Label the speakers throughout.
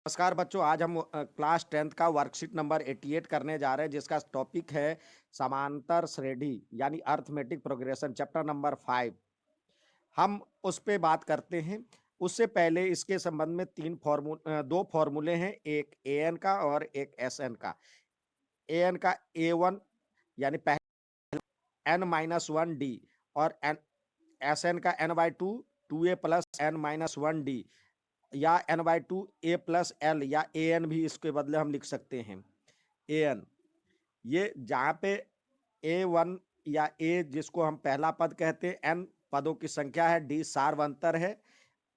Speaker 1: नमस्कार बच्चों, आज हम क्लास 10th का वर्कशीट नंबर 88 करने जा रहे हैं, जिसका टॉपिक है समांतर श्रेणी यानी अर्थमेटिक प्रोग्रेशन, चैप्टर नंबर 5। हम उस पे बात करते हैं। उससे पहले इसके संबंध में दो फॉर्मूले हैं, एक एन का और एक एसएन का। एन का ए1 यानी एन माइनस वन डी, और एन एसएन का N by two A plus N minus one D, या N by two A plus L, या ए एन भी इसके बदले हम लिख सकते हैं। ए एन, ये जहाँ पे ए वन या ए जिसको हम पहला पद कहते हैं, एन पदों की संख्या है, डी सार्वंतर है,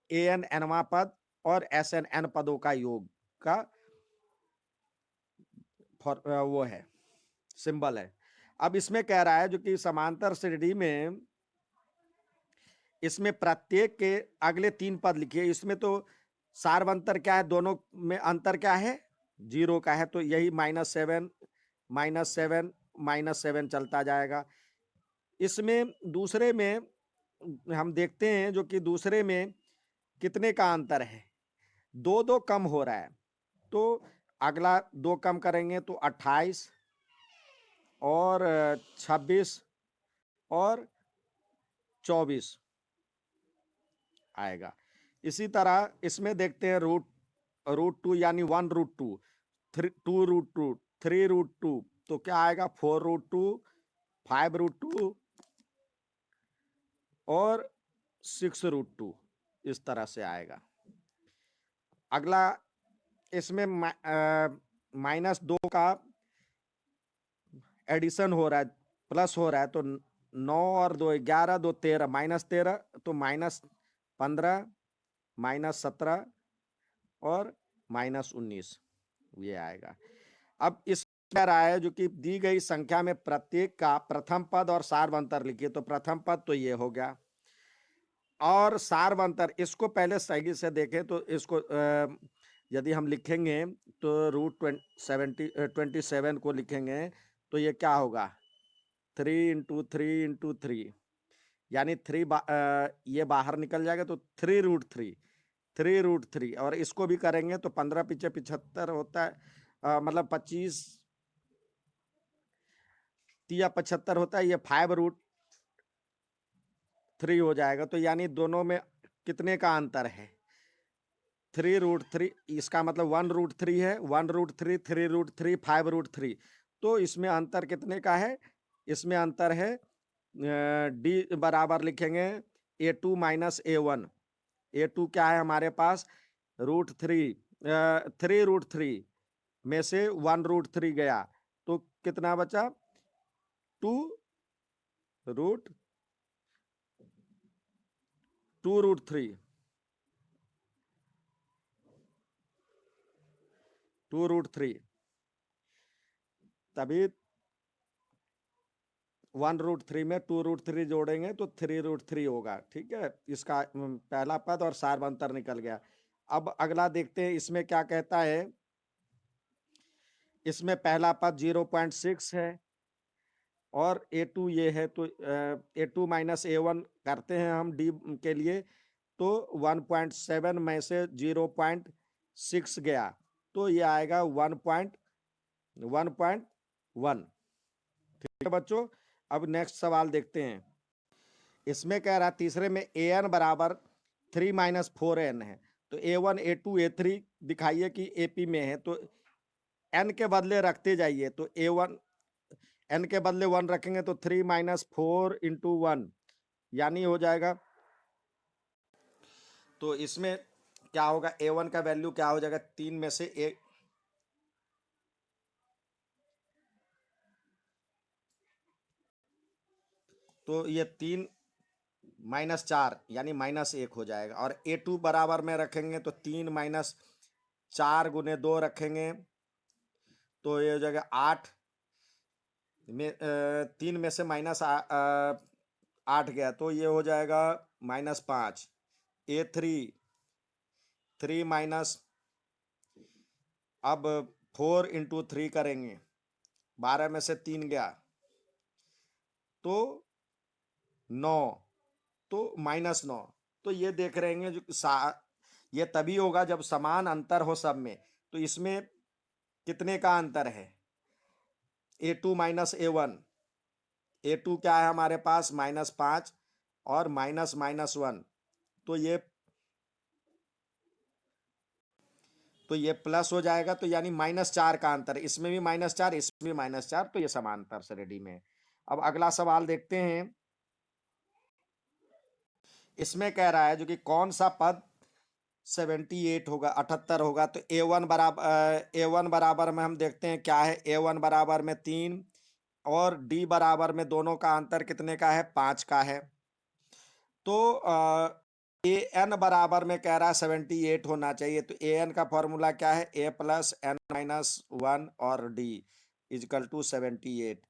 Speaker 1: ए एन एनवा पद और एस एन एन पदों का योग का वो है, सिंबल है। अब इसमें कह रहा है जो कि समांतर श्रेणी में इसमें प्रत्येक के अगले तीन पद लिखिए। इसमें तो सार्वंतर क्या है, दोनों में अंतर क्या है, 0 का है, तो यही -7 -7 -7 चलता जाएगा। इसमें दूसरे में हम देखते हैं जो कि दूसरे में कितने का अंतर है, 2 कम हो रहा है, तो अगला 2 कम करेंगे तो 28 और 26 और 24 आएगा। इसी तरह इसमें देखते हैं रूट टू यानी 1√2, 2√2, 3√2, तो क्या आएगा 4√2, 5√2 और 6√2, इस तरह से आएगा। अगला इसमें -2 का एडिशन हो रहा है, प्लस हो रहा है, तो 9 और 2 11, 2 13, -13, तो -15, -17 और -19 ये आएगा। अब इस कह रहा है जो कि दी गई संख्या में प्रत्येक का प्रथम पद और सार्वंतर लिखिए। तो प्रथम पद तो ये हो गया, और सार्वंतर इसको पहले सही से देखें तो इसको यदि हम लिखेंगे तो √27 को लिखेंगे तो ये क्या होगा, 3 × 3 × 3, यानी ये बाहर निकल जाएगा तो 3√3, 3√3, और इसको भी करेंगे तो 15 पीछे 75 होता है, मतलब 25 या 75 होता है, ये 5√3 हो जाएगा। तो यानी दोनों में कितने का अंतर है, 3√3, इसका मतलब 1√3 है, 1√3, 3√3, 5√3, तो इसमें अंतर कितने का है, इसमें अंतर है डी बराबर लिखेंगे A2 - A1। A2 क्या है हमारे पास, √3, 3√3 में से 1√3 गया, तो कितना बचा, 2√3, 2√3, तभी 1√3 में 2√3 जोड़ेंगे तो 3√3 होगा। ठीक है, इसका पहला पद और सार्वंतर निकल गया। अब अगला देखते हैं, इसमें क्या कहता है। इसमें पहला पद 0.6 है और A2 ये है, तो A2 - A1 करते हैं हम डी के लिए, तो 1.7 में से 0.6 गया, तो ये आएगा 1.1। ठीक है बच्चों, अब नेक्स्ट सवाल देखते हैं। इसमें कह रहा है तीसरे में an बराबर 3 - 4n है, तो A1 A2 A3 दिखाइए कि AP में है, तो n के बदले रखते जाइए, तो A1 n के बदले 1 रखेंगे तो 3 - 4 × 1 यानी हो जाएगा, तो इसमें क्या होगा, A1 का वैल्यू क्या हो जाएगा, 3 में से 1, तो ये 3 - 4 यानी -1 हो जाएगा। और A2 बराबर में रखेंगे तो 3 - 4 × 2 रखेंगे, तो ये हो जाएगा 8 में 3 में से -8 गया, तो ये हो जाएगा -5। A3 3 माइनस, अब 4 × 3 करेंगे, 12 में से 3 गया तो 9, तो -9, तो ये देख रहे हैं जो ये तभी होगा जब समान अंतर हो सब में। तो इसमें कितने का अंतर है? A2 minus A1। A2 क्या है हमारे पास? -5 और माइनस माइनस 1। तो ये प्लस हो जाएगा, तो यानी -4 का अंतर। इसमें भी -4, इसमें भी -4, तो ये समांतर श्रेणी में। अब अगला सवाल देखते हैं। इसमें कह रहा है जो कि कौन सा पद 78 होगा, 78 होगा। तो A1 बराबर में हम देखते हैं क्या है। A1 बराबर में 3 और D बराबर में दोनों का अंतर कितने का है? 5 का है। तो AN बराबर में कह रहा है 78 होना चाहिए। तो AN का फॉर्मूला क्या है? A प्लस N माइनस 1 और D इजकल टू 78।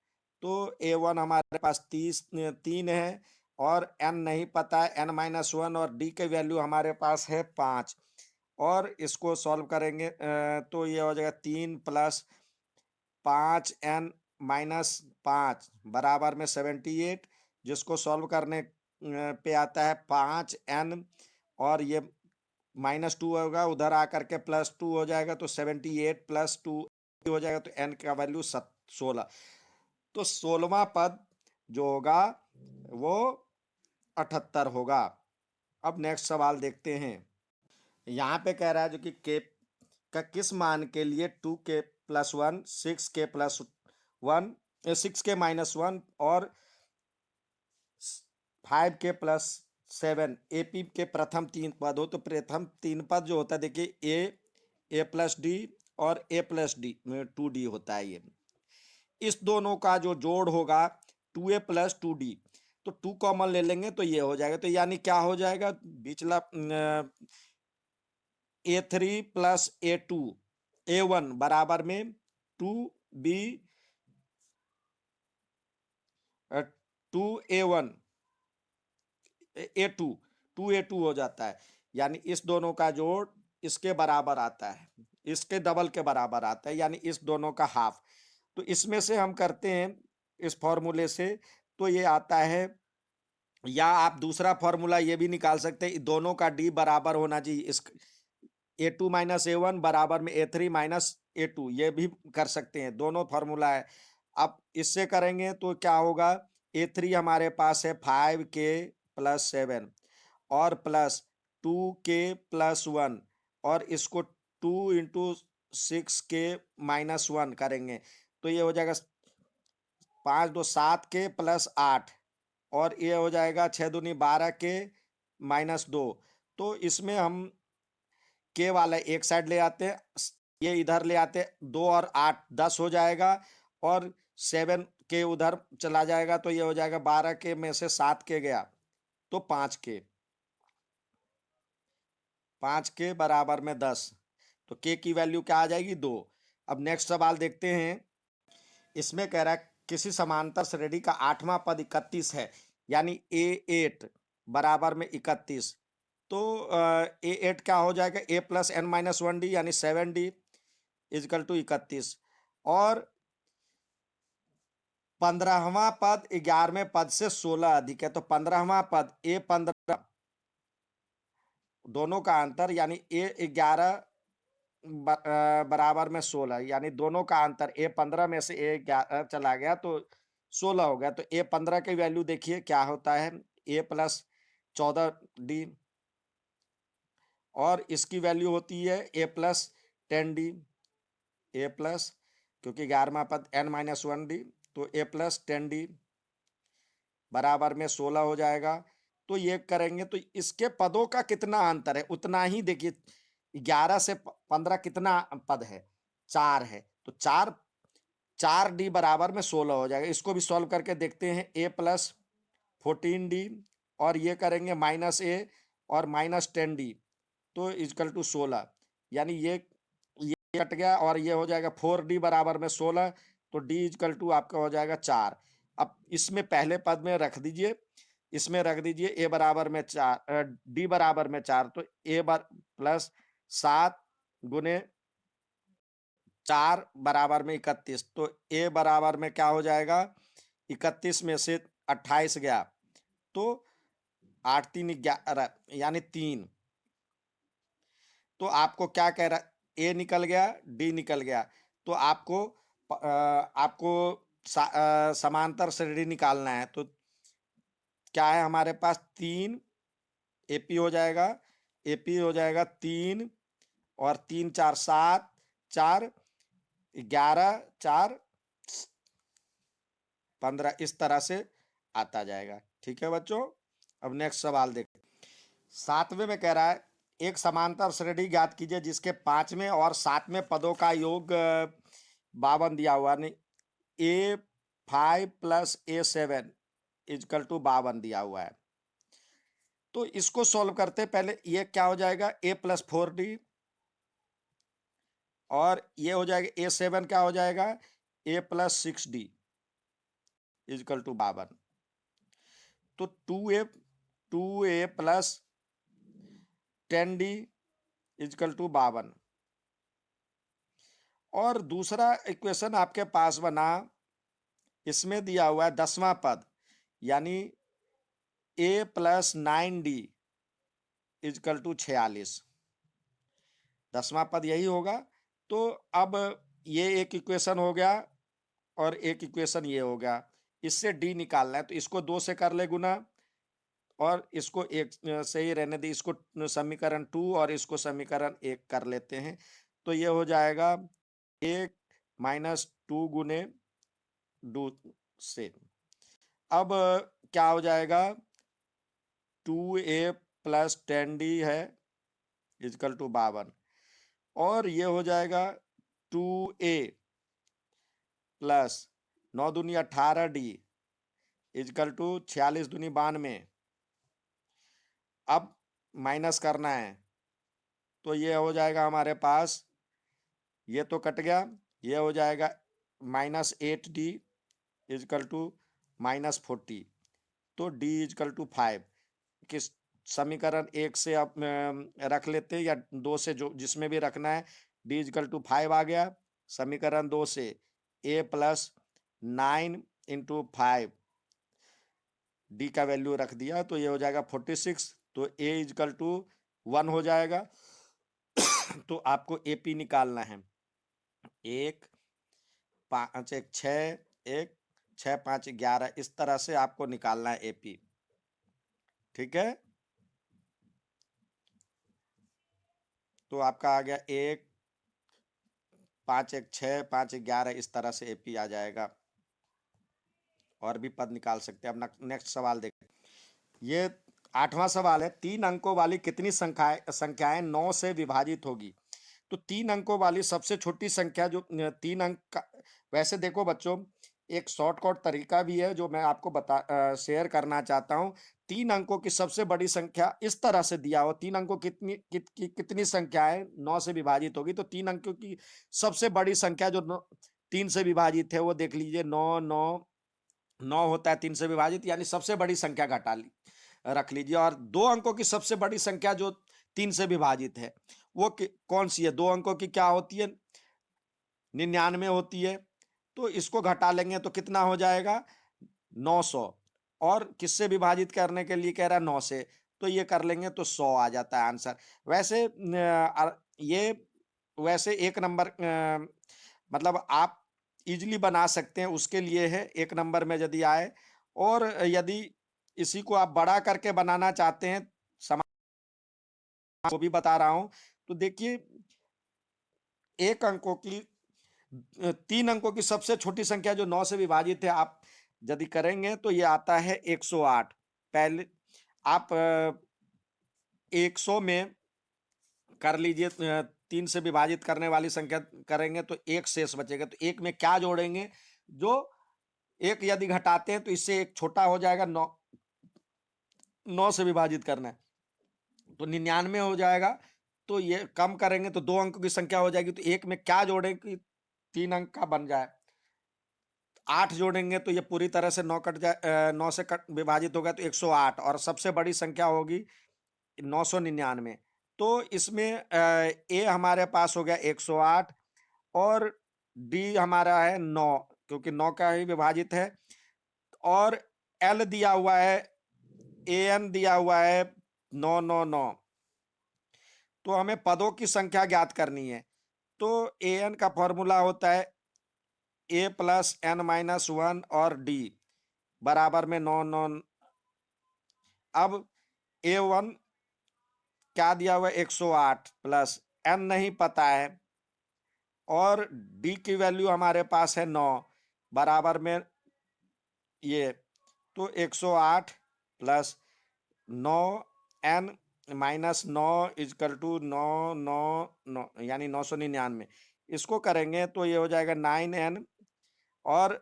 Speaker 1: तो A1 हमारे पास 3 है और N नहीं पता है, N माइनस 1, और D की वैल्यू हमारे पास है 5। और इसको सॉल्व करेंगे तो ये हो जाएगा 3 प्लस 5N माइनस 5 बराबर में 78, जिसको सॉल्व करने पे आता है 5N, और ये -2 होगा, उधर आकर के +2 हो जाएगा। तो 78 + 2 हो जाएगा। तो N का वैल्यू 16। तो 16वां पद जो होगा वो 78 होगा। अब नेक्स्ट सवाल देखते हैं। यहाँ पे कह रहा है जो कि के का किस मान के लिए 2k+1, 6k+1, 6k-1 और 5k+7 AP के प्रथम 3 पद हो। तो प्रथम 3 पद जो होता है, देखिए A+D और A+D 2D होता है। ये इस दोनों का जो जोड़ होगा 2A+2D। तो 2 कॉमन ले लेंगे तो ये हो जाएगा। तो यानी क्या हो जाएगा? बिचला A3 + A2 A1 बराबर में 2B 2A1 A2 2A2 हो जाता है। यानी इस दोनों का जोड़ इसके बराबर आता है, इसके डबल के बराबर आता है, यानी इस दोनों का हाफ। तो इसमें से हम करते हैं इस फॉर्मूले से, तो ये आता है, या आप दूसरा फॉर्मूला ये भी निकाल सकते हैं, दोनों का D बराबर होना चाहिए। इस A2 माइनस A1 बराबर में A3 माइनस A2, ये भी कर सकते हैं, दोनों फॉर्मूला है। अब इससे करेंगे तो क्या होगा? A3 हमारे पास है 5k+7 और प्लस 2k+1, और इसको 2 इंटू 6k-1 करेंगे तो ये हो जाएगा 5 2 7k+8, और ये हो जाएगा 6 दूनी 12k-2। तो इसमें हम के वाला एक साइड ले आते हैं, ये इधर ले आते हैं, 2 और 8 10 हो जाएगा, और 7 के उधर चला जाएगा। तो ये हो जाएगा 12 के में से 7 के गया तो 5 के बराबर में 10। तो के की वैल्यू क्या आ जाएगी? 2। अब नेक्स्ट सवाल देखते हैं। इसमें कह रहा है किसी समांतर श्रेणी का 8वां पद 31 है, यानी A8 बराबर में 31। तो A8 क्या हो जाएगा? A + N-1D यानी 7D इजकल टू 31। और 15वां पद 11वें पद से 16 अधिक है। तो 15वां पद A15 दोनों का अंतर, यानी A11 बराबर में 16, यानी दोनों का अंतर A15 में से A11 चला गया तो 16 हो गया। तो A15 की वैल्यू देखिए क्या होता है? A + 14D, और इसकी वैल्यू होती है A + 10D। A प्लस, क्योंकि 11वां पद N-1D, तो A + 10D बराबर में 16 हो जाएगा। तो ये करेंगे तो इसके पदों का कितना अंतर है उतना ही देखिए। 11 से 15 कितना पद है? 4 है। तो 4D बराबर में 16 हो जाएगा। इसको भी सॉल्व करके देखते हैं। A + 14D और ये करेंगे -A और -10D, तो इजकल टू 16, यानी ये कट गया और ये हो जाएगा 4D बराबर में 16। तो D इजकल टू आपका हो जाएगा 4। अब इसमें पहले पद में रख दीजिए, इसमें रख दीजिए A बराबर में 4, D बराबर में 4। तो A + 7 गुने 4 बराबर में 31। तो A बराबर में क्या हो जाएगा? 31 में से 28 गया तो 8 3 11, यानी 3। तो आपको क्या कह रहा, ए निकल गया, डी निकल गया, तो आपको समांतर श्रेणी निकालना है। तो क्या है हमारे पास, 3 एपी हो जाएगा, एपी हो जाएगा 3 और 3 4 7, 4 11, 4 15, इस तरह से आता जाएगा। ठीक है बच्चों। अब नेक्स्ट सवाल देखें। 7वें में कह रहा है एक समांतर श्रेणी ज्ञात कीजिए जिसके 5वें और 7वें पदों का योग 52 दिया हुआ, नहीं A5 plus A7 is equal to 52 दिया हुआ है। तो इसको सॉल्व करते पहले ये क्या हो जाएगा, A प्लस 4D, और ये हो जाएगा A7 क्या हो जाएगा, A plus 6D is equal to 52। तो 2A plus 10D is equal to 52। और दूसरा इक्वेशन आपके पास बना, इसमें दिया हुआ है 10वां पद, यानी A plus 9D equal to 46। 10वां पद यही होगा। तो अब ये एक इक्वेशन हो गया और एक इक्वेशन ये हो गया। इससे डी निकालना है, तो इसको 2 से कर ले गुना और इसको 1 से ही रहने दी। इसको समीकरण 2 और इसको समीकरण 1 कर लेते हैं। तो ये हो जाएगा 1 माइनस 2 गुने 2 से। अब क्या हो जाएगा, 2A प्लस 10D है इजकल टू 52, और ये हो जाएगा 2A प्लस 9 दूनी 18D इजकल टू 46 दूनी 92। अब माइनस करना है, तो ये हो जाएगा हमारे पास, ये तो कट गया, ये हो जाएगा -8D इजकल टू -40। तो D इजकल टू 5 किस समीकरण 1 से अब रख लेते हैं, या 2 से, जो जिसमें भी रखना है। D इजकल टू 5 आ गया। समीकरण 2 से A प्लस 9 इंटू 5, डी का वैल्यू रख दिया, तो ये हो जाएगा 46। तो A इजकल टू 1 हो जाएगा। तो आपको एपी निकालना है, 1 5 1 6, 1 6 5 11, इस तरह से आपको निकालना है एपी। ठीक है। तो आपका आ गया 1 5 1 6 5 11, इस तरह से एपी आ जाएगा। और भी पद निकाल सकते हैं। अब नेक्स्ट सवाल देखें। ये 8वां सवाल है, 3 अंकों वाली कितनी संख्याएं 9 से विभाजित होगी। तो 3 अंकों वाली सबसे छोटी संख्या जो 3 अंक का, वैसे देखो बच्चों, एक शॉर्टकट तरीका भी है जो मैं आपको शेयर करना चाहता हूं। 3 अंकों की सबसे बड़ी संख्या इस तरह से दिया हो, 3 अंकों कितनी संख्याएं 9 से विभाजित होगी। तो 3 अंकों की सबसे बड़ी संख्या जो 3 से विभाजित है, वो देख लीजिए, 9 9 9 होता है 3 से विभाजित, यानी सबसे बड़ी संख्या रख लीजिए। और 2 अंकों की सबसे बड़ी संख्या जो 3 से विभाजित है, वो कौन सी है, 2 अंकों की क्या होती है, 99 होती है। तो इसको घटा लेंगे तो कितना हो जाएगा, 900। और किससे विभाजित करने के लिए कह रहा है, 9 से, तो ये कर लेंगे तो 100 आ जाता है आंसर। वैसे ये वैसे एक नंबर, मतलब आप इजीली बना सकते हैं, उसके लिए है एक नंबर में यदि आए। और यदि इसी को आप बड़ा करके बनाना चाहते हैं, वो भी बता रहा हूं। तो देखिए, एक अंकों की 3 अंकों की सबसे छोटी संख्या जो 9 से विभाजित है, आप यदि करेंगे तो ये आता है 108। पहले आप 100 में कर लीजिए, 3 से विभाजित करने वाली संख्या करेंगे तो एक शेष बचेगा। तो एक में क्या जोड़ेंगे, जो एक यदि घटाते हैं तो इससे एक छोटा हो जाएगा, 9 से विभाजित करना है तो 99 हो जाएगा। तो ये कम करेंगे तो 2 अंकों की संख्या हो जाएगी। तो एक में क्या जोड़ें कि 3 अंक का बन जाए, 8 जोड़ेंगे तो ये पूरी तरह से 9 कट जाए, 9 से कट विभाजित होगा तो 108, और सबसे बड़ी संख्या होगी 999। तो इसमें ए हमारे पास हो गया 108, और डी हमारा है 9, क्योंकि 9 का ही विभाजित है। और एल दिया हुआ है, ए एन दिया हुआ है 999। तो हमें पदों की संख्या ज्ञात करनी है। तो an का फॉर्मूला होता है a प्लस n माइनस 1 और d बराबर में 9 9। अब a1 क्या दिया हुआ है 108 प्लस n नहीं पता है और d की वैल्यू हमारे पास है 9 बराबर में ये, तो 108 plus 9 n minus 9 equal to 9 9 9 यानी 999। इसको करेंगे तो ये हो जाएगा 9n और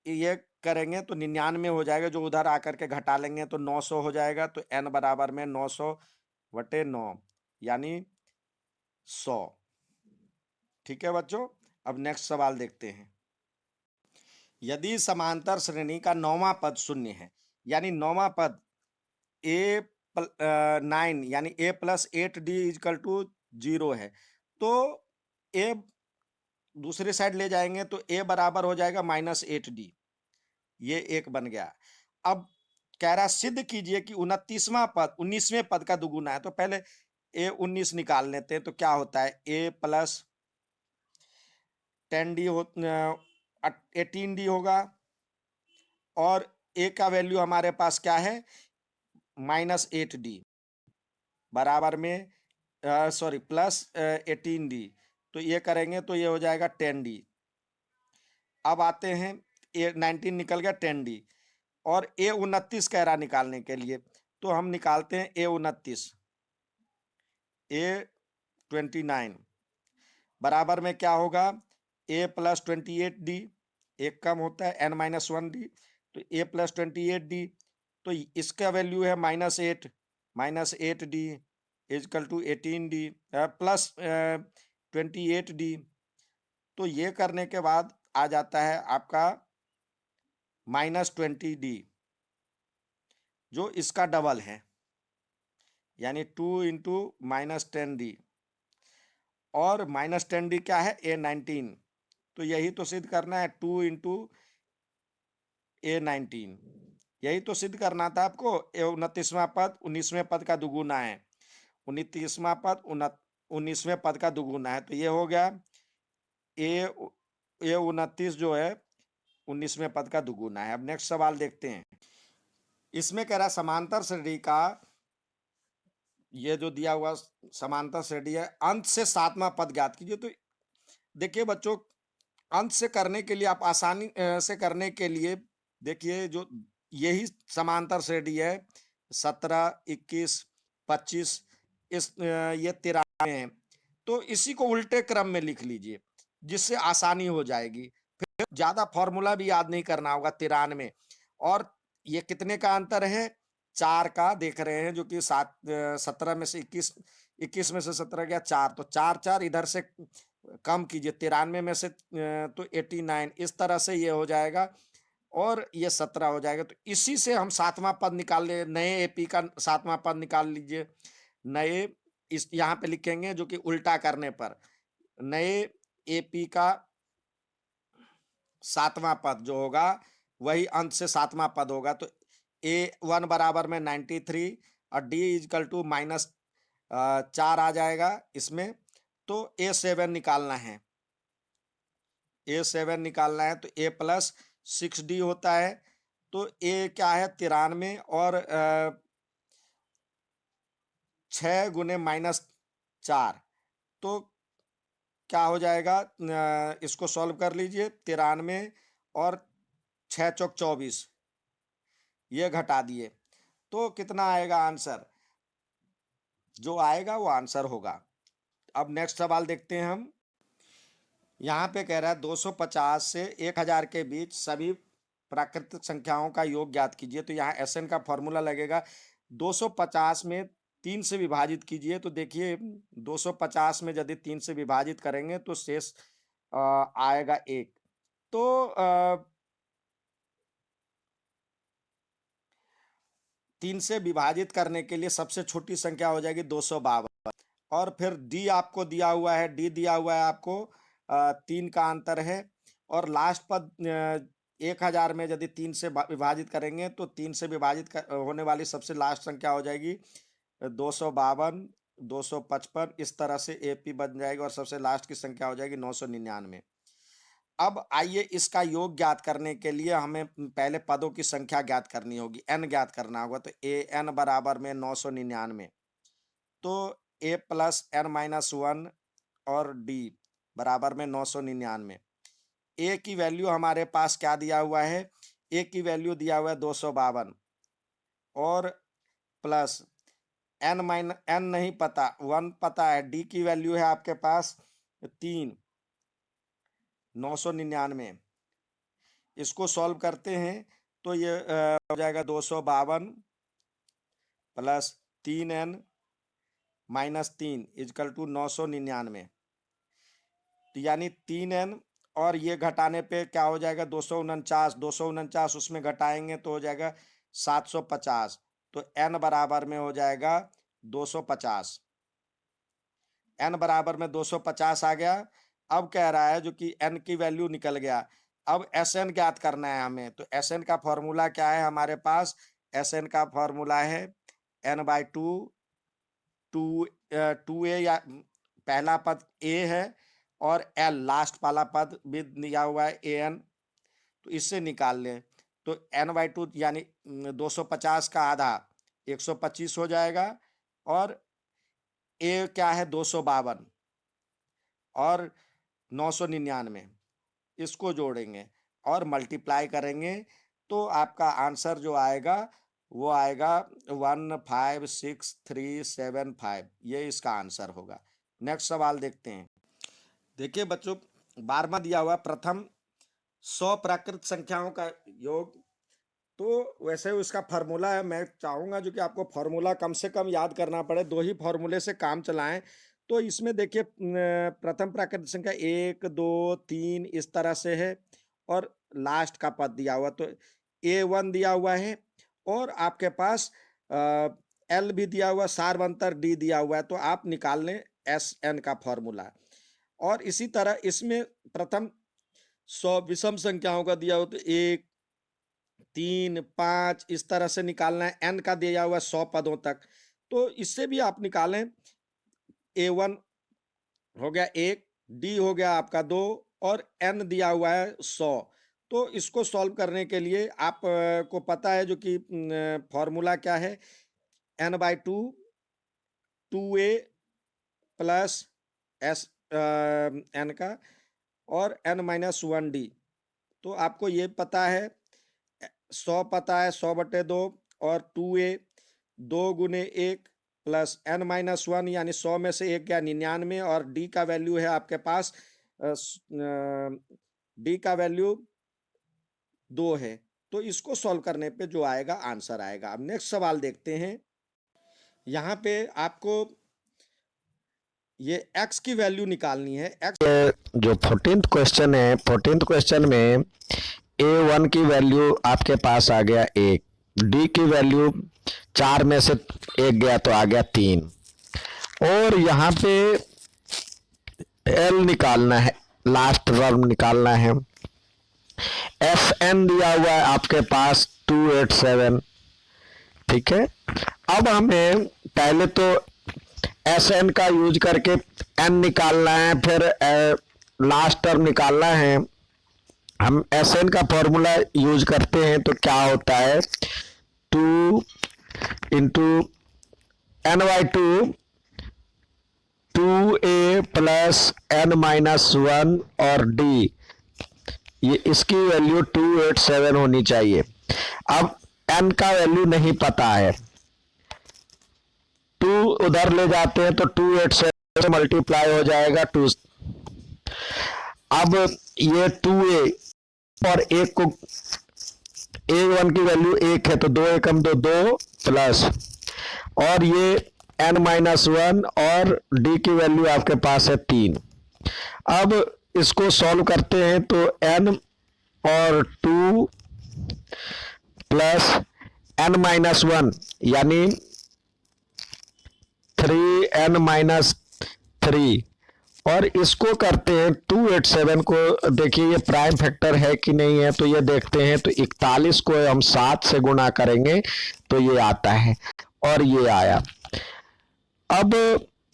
Speaker 1: ये करेंगे तो 99 हो जाएगा, जो उधर आकर के घटा लेंगे तो 900 हो जाएगा। तो n बराबर में 900 बटे 9 यानी 100। ठीक है बच्चों, अब नेक्स्ट सवाल देखते हैं। यदि समांतर श्रेणी का नौवां पद शून्य है, यानी नौवां पद ए 9 यानी ए प्लस 8d इजकल टू 0 है, तो ए दूसरी साइड ले जाएंगे तो ए बराबर हो जाएगा -8d। ये एक बन गया। अब कह रहा सिद्ध कीजिए कि 29वां पद 19वें पद का दुगुना है। तो पहले ए 19 निकाल लेते हैं। तो क्या होता है ए प्लस 10d 18d होगा और ए का वैल्यू हमारे पास क्या है -8d बराबर में सॉरी प्लस 18d। तो ये करेंगे तो ये हो जाएगा 10d। अब आते हैं ए 19 निकल गया 10d और ए 29 कह रहा निकालने के लिए। तो हम निकालते हैं ए 29 ए 29 बराबर में क्या होगा ए प्लस 28d, एक कम होता है n माइनस 1d, तो ए प्लस 28d। तो इसका वैल्यू है -8d is equal to 18d plus 28d। तो ये करने के बाद आ जाता है आपका -20d, जो इसका डबल है, यानी 2 इंटू -10d और -10d क्या है A19। तो यही तो सिद्ध करना है 2 इंटू A19, यही तो सिद्ध करना था आपको। 29वां पद 19वें पद का दुगुना है, 29वां पद 19वें पद का दुगुना है। तो ये हो गया ए 29 जो है 19वें पद का दुगुना है। अब नेक्स्ट सवाल देखते हैं। इसमें कह रहा समांतर श्रेणी का ये जो दिया हुआ समांतर श्रेणी है, अंत से 7वां पद ज्ञात कीजिए। तो देखिए बच्चों, अंत से करने के लिए आप आसानी से करने के लिए देखिए जो यही समांतर श्रेणी है 17 21 25 ये 93 है। तो इसी को उल्टे क्रम में लिख लीजिए जिससे आसानी हो जाएगी, फिर ज्यादा फॉर्मूला भी याद नहीं करना होगा। 93 और ये कितने का अंतर है 4 का देख रहे हैं, जो कि 17 में से 21 21 में से 17 गया 4, तो 4 4 इधर से कम कीजिए 93 में से तो 89 इस तरह से ये हो जाएगा और ये 17 हो जाएगा। तो इसी से हम 7वां पद निकाल ले, नए एपी का 7वां पद निकाल लीजिए। नए इस यहाँ पे लिखेंगे जो कि उल्टा करने पर नए एपी का 7वां पद जो होगा वही अंत से 7वां पद होगा। तो A1 बराबर में 93 और D इजकल टू -4 आ जाएगा इसमें। तो A7 निकालना है, A7 निकालना है तो A प्लस 6D होता है। तो A क्या है 93 और 6 गुने -4, तो क्या हो जाएगा इसको सॉल्व कर लीजिए। 93 और 6 चौक 24 ये घटा दिए तो कितना आएगा आंसर, जो आएगा वो आंसर होगा। अब नेक्स्ट सवाल देखते हैं हम। यहाँ पे कह रहा है 250 से 1000 के बीच सभी प्राकृतिक संख्याओं का योग ज्ञात कीजिए। तो यहाँ SN का फॉर्मूला लगेगा। 250 में 3 से विभाजित कीजिए। तो देखिए 250 में यदि 3 से विभाजित करेंगे तो शेष आएगा 1। तो 3 से विभाजित करने के लिए सबसे छोटी संख्या हो जाएगी 252 और फिर D आपको दिया हुआ है, D दिया हुआ है आपको 3 का अंतर है और लास्ट पद 1000 में यदि 3 से विभाजित करेंगे तो 3 से विभाजित होने वाली सबसे लास्ट संख्या हो जाएगी 252 255, इस तरह से AP बन जाएगी और सबसे लास्ट की संख्या हो जाएगी 999। अब आइए इसका योग ज्ञात करने के लिए हमें पहले पदों की संख्या ज्ञात करनी होगी, n ज्ञात करना होगा। तो an बराबर में 999, तो a प्लस n-1 और d बराबर में 999। a की वैल्यू हमारे पास क्या दिया हुआ है, a की वैल्यू दिया हुआ है 252 और प्लस n नहीं पता, 1 पता है। d की वैल्यू है आपके पास 3, 999। इसको सॉल्व करते हैं तो ये हो जाएगा 252 plus 3n minus 3 is equal to 999। तो यानी 3n और ये घटाने पे क्या हो जाएगा, 249 उसमें घटाएंगे तो हो जाएगा 750। तो n बराबर में हो जाएगा 250। n बराबर में 250 आ गया। अब कह रहा है जो कि n की वैल्यू निकल गया, अब Sn ज्ञात करना है हमें। तो Sn का फॉर्मूला क्या है हमारे पास, Sn का फॉर्मूला है n/2, 2a या पहला पद a है और l लास्ट वाला पद भी दिया हुआ है an, तो इससे निकाल लें। तो n/2 यानी 250 का आधा 125 हो जाएगा और a क्या है 252 और 999, इसको जोड़ेंगे और मल्टीप्लाई करेंगे तो आपका आंसर जो आएगा वो आएगा 156,375। ये इसका आंसर होगा। नेक्स्ट सवाल देखते हैं। देखिए बच्चों, 12वां दिया हुआ प्रथम 100 प्राकृत संख्याओं का योग। तो वैसे उसका फॉर्मूला है, मैं चाहूँगा जो कि आपको फॉर्मूला कम से कम याद करना पड़े, 2 ही फॉर्मूले से काम चलाएं। तो इसमें देखिए प्रथम प्राकृत संख्या 1, 2, 3 इस तरह से है और लास्ट का पद दिया हुआ, तो A1 दिया हुआ है और आपके पास L भी दिया हुआ, सार्वंतर D दिया हुआ है। तो आप निकाल लें Sn का फॉर्मूला। और इसी तरह इसमें प्रथम 100 विषम संख्याओं का दिया हुआ, तो 1, 3, 5 इस तरह से निकालना है। n का दिया हुआ 100 पदों तक, तो इससे भी आप निकालें। A1 हो गया 1, D हो गया आपका 2 और n दिया हुआ है 100। तो इसको सॉल्व करने के लिए आप को पता है जो कि फॉर्मूला क्या है, n/2 2a प्लस n का और n-1d। तो आपको ये पता है 100 पता है, 100/2 और 2a 2 गुने 1 प्लस n-1 यानी 100 में से 1 गया 99 और d का वैल्यू है आपके पास d का वैल्यू 2 है। तो इसको सॉल्व करने पे जो आएगा आंसर आएगा। अब नेक्स्ट सवाल देखते हैं। यहाँ पे आपको ये x की वैल्यू निकालनी है। x
Speaker 2: जो 14th क्वेश्चन है, 14th क्वेश्चन में A1 की वैल्यू आपके पास आ गया 1, D की वैल्यू 4 में से 1 गया तो आ गया 3 और यहाँ पे L निकालना है, लास्ट टर्म निकालना है। Fn दिया हुआ है आपके पास 287, ठीक है। अब हमें पहले तो Sn का यूज करके n निकालना है, फिर लास्ट टर्म निकालना है। हम Sn का फॉर्मूला यूज करते हैं तो क्या होता है, 2 into n/2 2a plus n-1 और d, ये इसकी वैल्यू 287 होनी चाहिए। अब n का वैल्यू नहीं पता है, 2 उधर ले जाते हैं तो 287 से मल्टीप्लाई हो जाएगा 2। अब ये 2a और 1 को A1 की वैल्यू 1 है तो 2 एकम 2 2 प्लस और ये n-1 और d की वैल्यू आपके पास है 3। अब इसको सॉल्व करते हैं तो n और 2 प्लस n-1 यानी 3n-3 और इसको करते हैं 287 को। देखिए ये प्राइम फैक्टर है कि नहीं है, तो ये देखते हैं। तो 41 को हम 7 से गुणा करेंगे तो ये आता है और ये आया। अब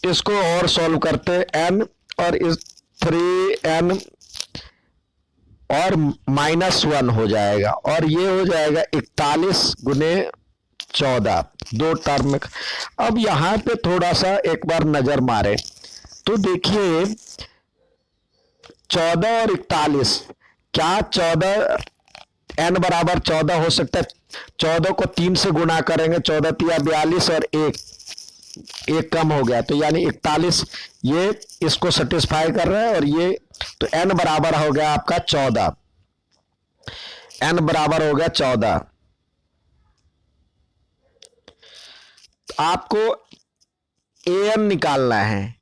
Speaker 2: इसको और सॉल्व करते n, और इस 3n और -1 हो जाएगा, और ये हो जाएगा 41 गुने 14, दो टर्म में। अब यहां पे थोड़ा सा एक बार नजर मारे तो देखिए 14 और 41, क्या 14 n बराबर 14 हो सकता है? 14 को 3 से गुना करेंगे, 14 तिया 42 और एक कम हो गया, तो यानी 41, ये इसको सेटिस्फाई कर रहा है। और ये तो n बराबर हो गया आपका 14, n बराबर हो गया 14। आपको an निकालना है,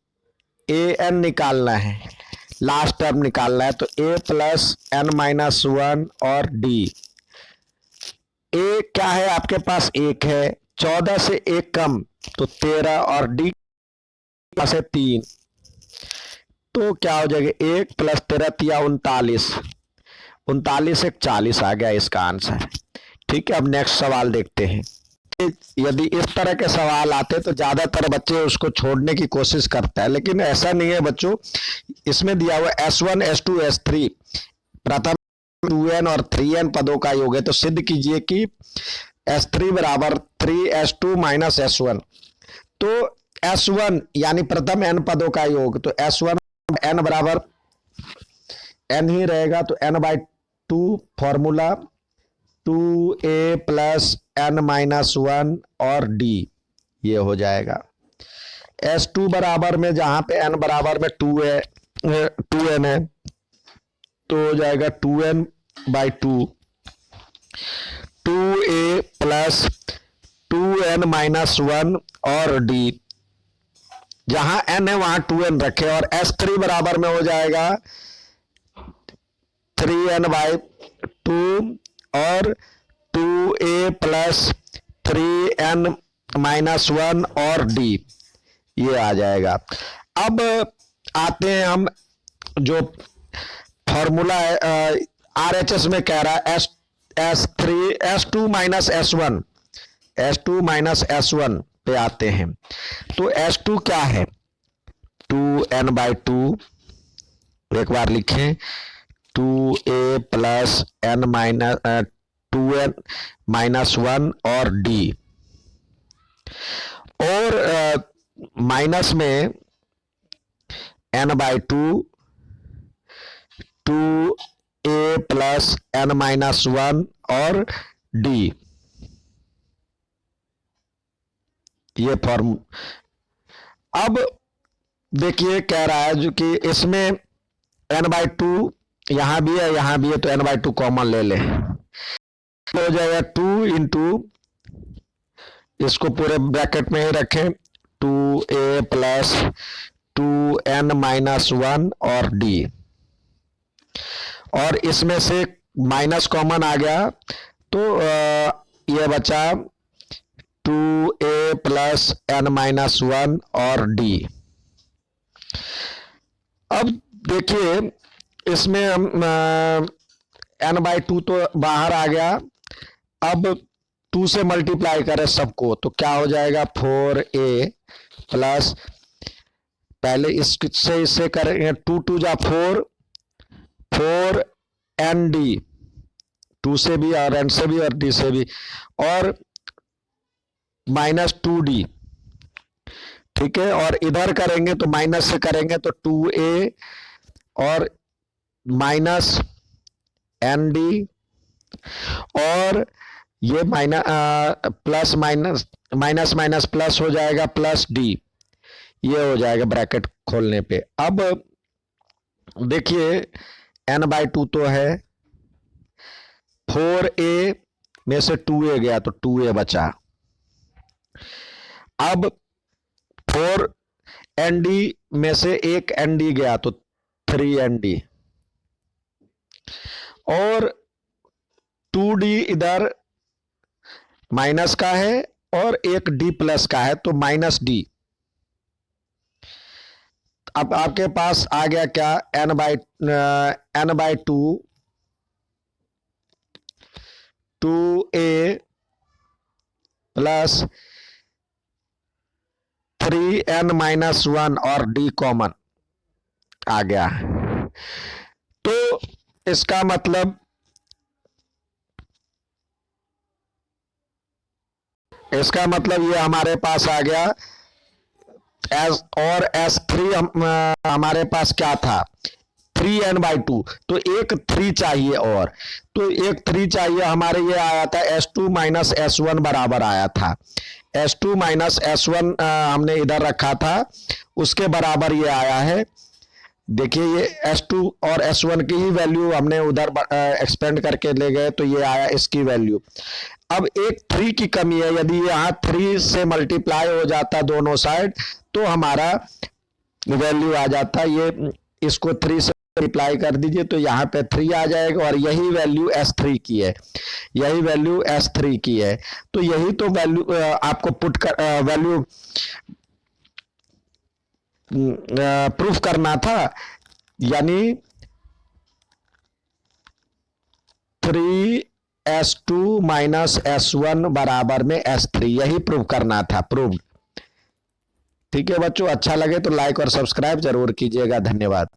Speaker 2: an निकालना है, लास्ट टर्म निकालना है, तो a प्लस n-1 और d। a क्या है आपके पास? 1 है, 14 से 1 कम तो 13, और d पास है 3, तो क्या हो जाएगा? 1 प्लस 13 तिया 39, 39 एक 40 आ गया इसका आंसर। ठीक है, अब नेक्स्ट सवाल देखते हैं। यदि इस तरह के सवाल आते तो ज्यादातर बच्चे उसको छोड़ने की कोशिश करता है, लेकिन ऐसा नहीं है बच्चों। इसमें दिया हुआ S1 S2 S3 प्रथम 2n और 3n पदों का योग है, तो सिद्ध कीजिए कि S3 बराबर 3S2 माइनस S1। तो S1 यानी प्रथम n पदों का योग, तो S1 n बराबर n ही रहेगा, तो n/2 formula 2a plus n-1 और d, ये हो जाएगा। S2 बराबर में, जहां पे n बराबर में 2n है, तो हो जाएगा 2n/2, 2a प्लस 2n-1 और d, जहां n है वहां 2n रखे, और S3 बराबर में हो जाएगा 3n/2 और 2a प्लस 3n-1 और d, ये आ जाएगा। अब आते हैं हम, जो फॉर्मूला है RHS में कह रहा है S2 माइनस S1 पे आते हैं। तो S2 क्या है? 2n/2, एक बार लिखें, 2a प्लस n-2n-1 और d, और माइनस में n/2, 2a प्लस n-1 और d, ये फॉर्म। अब देखिए कह रहा है जो कि इसमें n/2 यहां भी है, यहां भी है, तो n/2 कॉमन ले ले, हो जाएगा 2 इंटू, इसको पूरे ब्रैकेट में ही रखें, 2a प्लस 2n-1 और d, और इसमें से माइनस कॉमन आ गया, तो ये बचा 2a प्लस n-1 और d। अब देखिए इसमें हम n/2 तो बाहर आ गया, अब 2 से मल्टीप्लाई करें सबको, तो क्या हो जाएगा? 4a प्लस, पहले इससे करेंगे, 2 जा 4, 4nd, 2 से भी और n से भी और d से भी, और -2d, ठीक है, और इधर करेंगे तो माइनस से करेंगे तो 2a और -nd, और ये प्लस माइनस प्लस हो जाएगा, प्लस d, ये हो जाएगा ब्रैकेट खोलने पे। अब देखिए n/2 तो है, 4a में से 2a गया तो 2a बचा, अब 4nd में से एक nd गया तो 3nd, और 2d इधर माइनस का है और एक d प्लस का है, तो -d। अब आपके पास आ गया क्या? n/2 2a प्लस 3n-1 और d कॉमन आ गया। तो इसका मतलब ये हमारे पास आ गया और S3 हमारे पास क्या था 3n/2, तो एक 3 चाहिए और, तो एक 3 चाहिए हमारे, ये आया था S2 - S1 बराबर आया था। S2 - S1 हमने इधर रखा था, उसके बराबर ये आया है। देखिए ये S2 और S1 की ही वैल्यू हमने उधर एक्सपेंड करके ले गए, तो ये आया इसकी वैल्यू। अब एक 3 की कमी है, यदि यहाँ 3 से मल्टीप्लाई हो जाता दोनों साइड तो हमारा वैल्यू आ जाता। ये इसको 3 से मल्टीप्लाई कर दीजिए तो यहाँ पे 3 आ जाएगा, और यही वैल्यू S3 की है, यही वैल्यू S3 की है। तो यही तो वैल्यू आपको पुट कर वैल्यू प्रूफ करना था, यानी 3S2 - S1 बराबर में S3, यही प्रूफ करना था, प्रूफ। ठीक है बच्चों, अच्छा लगे तो लाइक और सब्सक्राइब जरूर कीजिएगा। धन्यवाद।